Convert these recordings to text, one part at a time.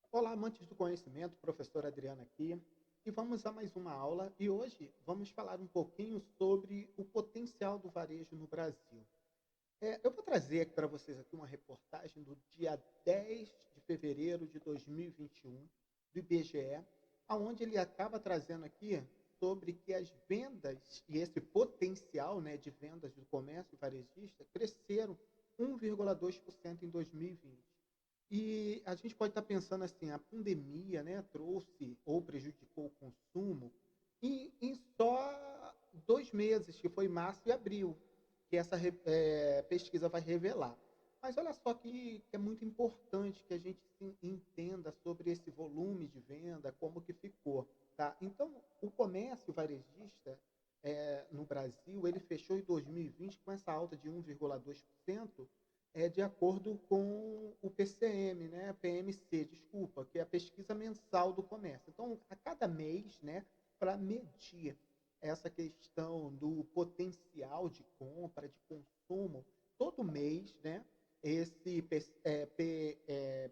Olá, amantes do conhecimento, professor Adriano aqui, e vamos a mais uma aula. E hoje vamos falar um pouquinho sobre o potencial do varejo no Brasil. Eu vou trazer aqui para vocês aqui uma reportagem do dia 10 de fevereiro de 2021 do IBGE, aonde ele acaba trazendo aqui sobre que as vendas e esse potencial, né, de vendas do comércio varejista cresceram 1,2% em 2020. E a gente pode estar pensando assim, a pandemia, né, trouxe ou prejudicou o consumo em só 2 meses, que foi março e abril, que essa pesquisa vai revelar. Mas olha só que é muito importante que a gente entenda sobre esse volume de venda, como que ficou, tá? Então, o comércio varejista, no Brasil, ele fechou em 2020 com essa alta de 1,2%, de acordo com o PCM, né, PMC, desculpa, que é a pesquisa mensal do comércio. Então, a cada mês, né, para medir essa questão do potencial de compra, de consumo, todo mês, né, esse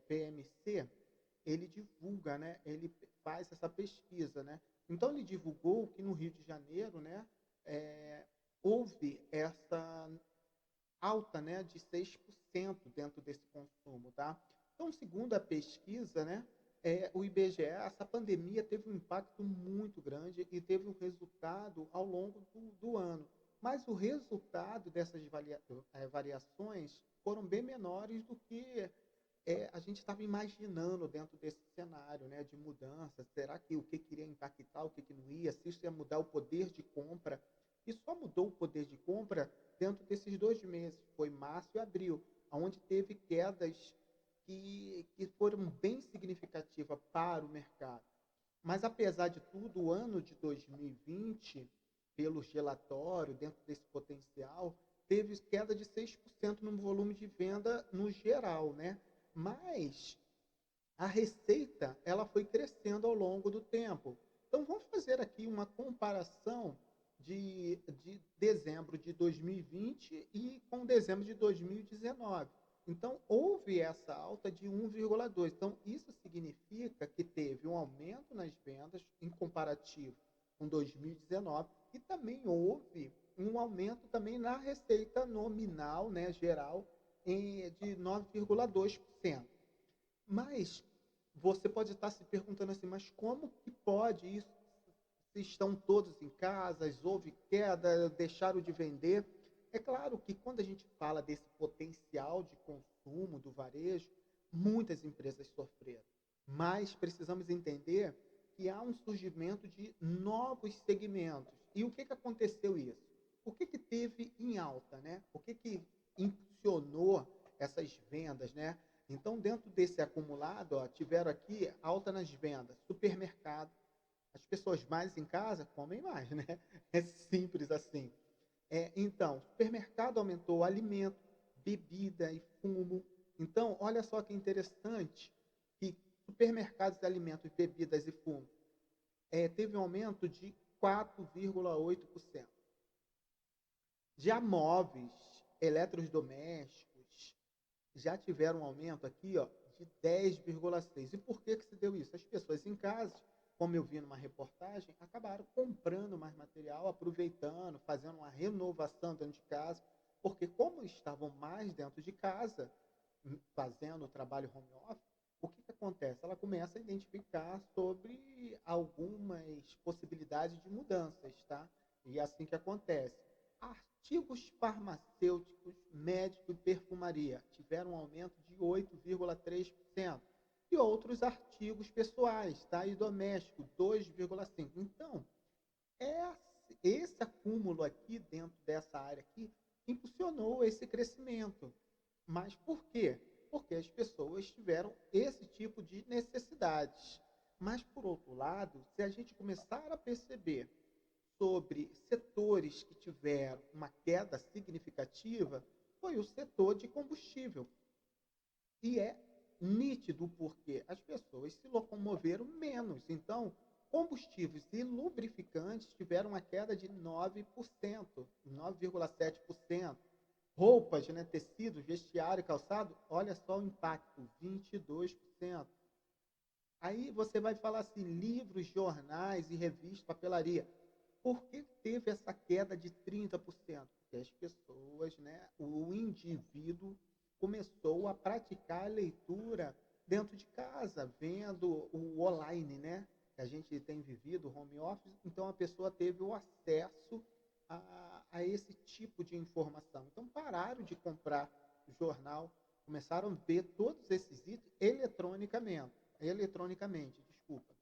PMC, ele divulga, né, ele faz essa pesquisa, né. Então ele divulgou que no Rio de Janeiro, né, houve essa alta, né, de 6% dentro desse consumo, tá. Então, segundo a pesquisa, né, o IBGE, essa pandemia teve um impacto muito grande e teve um resultado ao longo do ano. Mas o resultado dessas variações foram bem menores do que, a gente estava imaginando dentro desse cenário, né, de mudança. Será que o que iria impactar, o que não ia, se isso ia mudar o poder de compra. E só mudou o poder de compra dentro desses 2 meses, foi março e abril, aonde teve quedas que foram bem significativas para o mercado. Mas apesar de tudo, o ano de 2020, pelos relatórios, dentro desse potencial, teve queda de 6% no volume de venda no geral, né. Mas a receita, ela foi crescendo ao longo do tempo. Então vamos fazer aqui uma comparação de dezembro de 2020 e com dezembro de 2019. Então houve essa alta de 1,2. Então isso significa que teve um aumento nas vendas em comparativo com 2019 e também houve um aumento também na receita nominal, né, geral, de 9,2%. Mas você pode estar se perguntando assim: "Mas como que pode isso? Se estão todos em casa, houve queda, deixaram de vender". É claro que quando a gente fala desse potencial de consumo do varejo, muitas empresas sofreram, mas precisamos entender que há um surgimento de novos segmentos. E o que aconteceu isso? O que teve em alta, né? O que impulsionou essas vendas, né? Então, dentro desse acumulado, ó, tiveram aqui alta nas vendas, supermercado. As pessoas mais em casa comem mais, né? É simples assim. Então, supermercado aumentou, alimento, bebida e fumo. Então, olha só que interessante que supermercados, alimentos, bebidas e fumo teve um aumento de 4,8%. Já móveis, eletrodomésticos, já tiveram um aumento aqui, ó, de 10,6. E por que se deu isso? As pessoas em casa, como eu vi numa reportagem, acabaram comprando mais material, aproveitando, fazendo uma renovação dentro de casa, porque como estavam mais dentro de casa, fazendo o trabalho home office, o que acontece? Ela começa a identificar sobre algumas possibilidades de mudanças, tá? E é assim que acontece. Artigos farmacêuticos, médico e perfumaria tiveram um aumento de 8,3%. E outros artigos pessoais, tá? E doméstico, 2,5%. Então, esse acúmulo aqui dentro dessa área aqui impulsionou esse crescimento. Mas por quê? Porque as pessoas tiveram esse tipo de necessidades. Mas, por outro lado, se a gente começar a perceber sobre setores que tiveram uma queda significativa, foi o setor de combustível. E é nítido porque as pessoas se locomoveram menos. Então, combustíveis e lubrificantes tiveram uma queda de 9%, 9,7%. Roupas, né, tecidos, vestiário, calçado, olha só o impacto, 22%. Aí você vai falar assim, livros, jornais e revistas, papelaria. Por que teve essa queda de 30%? Porque as pessoas, né, o indivíduo começou a praticar a leitura dentro de casa, vendo o online, né? Que a gente tem vivido, home office, então a pessoa teve o acesso a esse tipo de informação. Então pararam de comprar jornal, começaram a ver todos esses itens eletronicamente, desculpa.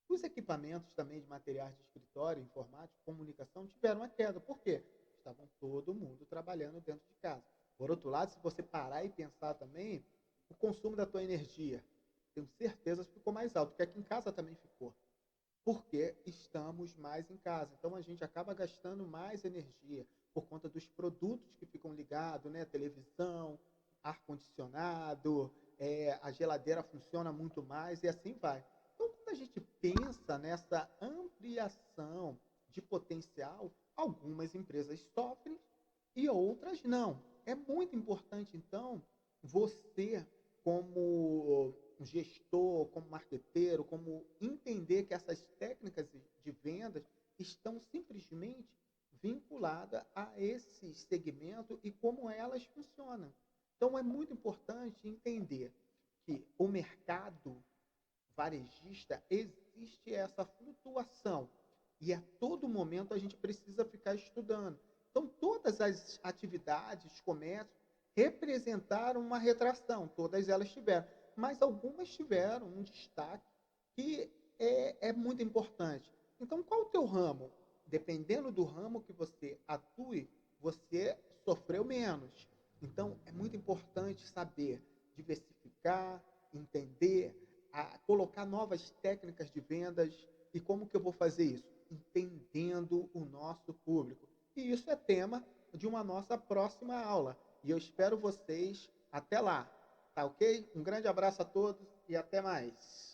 Os equipamentos também de materiais de escritório, informática, comunicação tiveram uma queda. Por quê? Estavam todo mundo trabalhando dentro de casa. Por outro lado, se você parar e pensar também, o consumo da tua energia, tenho certeza que ficou mais alto, porque aqui em casa também ficou. Porque estamos mais em casa. Então a gente acaba gastando mais energia por conta dos produtos que ficam ligados, né? Televisão, ar-condicionado, a geladeira funciona muito mais e assim vai. Então, quando a gente pensa nessa ampliação de potencial, algumas empresas sofrem e outras não. É muito importante, então, você, como gestor, como marqueteiro, como entender que essas técnicas de vendas estão simplesmente vinculadas a esse segmento e como elas funcionam. Então, é muito importante entender que o mercado varejista existe essa flutuação e a todo momento a gente precisa ficar estudando. Então, todas as atividades, comércio, representaram uma retração, todas elas tiveram, mas algumas tiveram um destaque que é muito importante. Então, qual o teu ramo? Dependendo do ramo que você atue, você sofreu menos. Então, é muito importante saber diversificar, entender, colocar novas técnicas de vendas. E como que eu vou fazer isso? Entendendo o nosso público. E isso é tema de uma nossa próxima aula. E eu espero vocês até lá. Tá ok? Um grande abraço a todos e até mais.